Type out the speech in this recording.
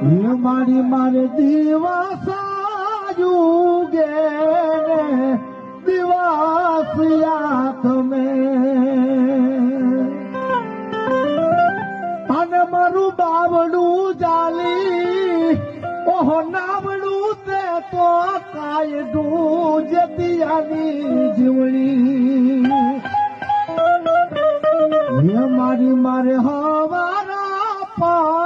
મારી મારે દિવસ યુગે દિવસ યાદ મેં અને મારું બાવડું જાલી ઓહો નાવડું તે તો કાયડું જતિયાની જીવણી મારી મારે હવારા પા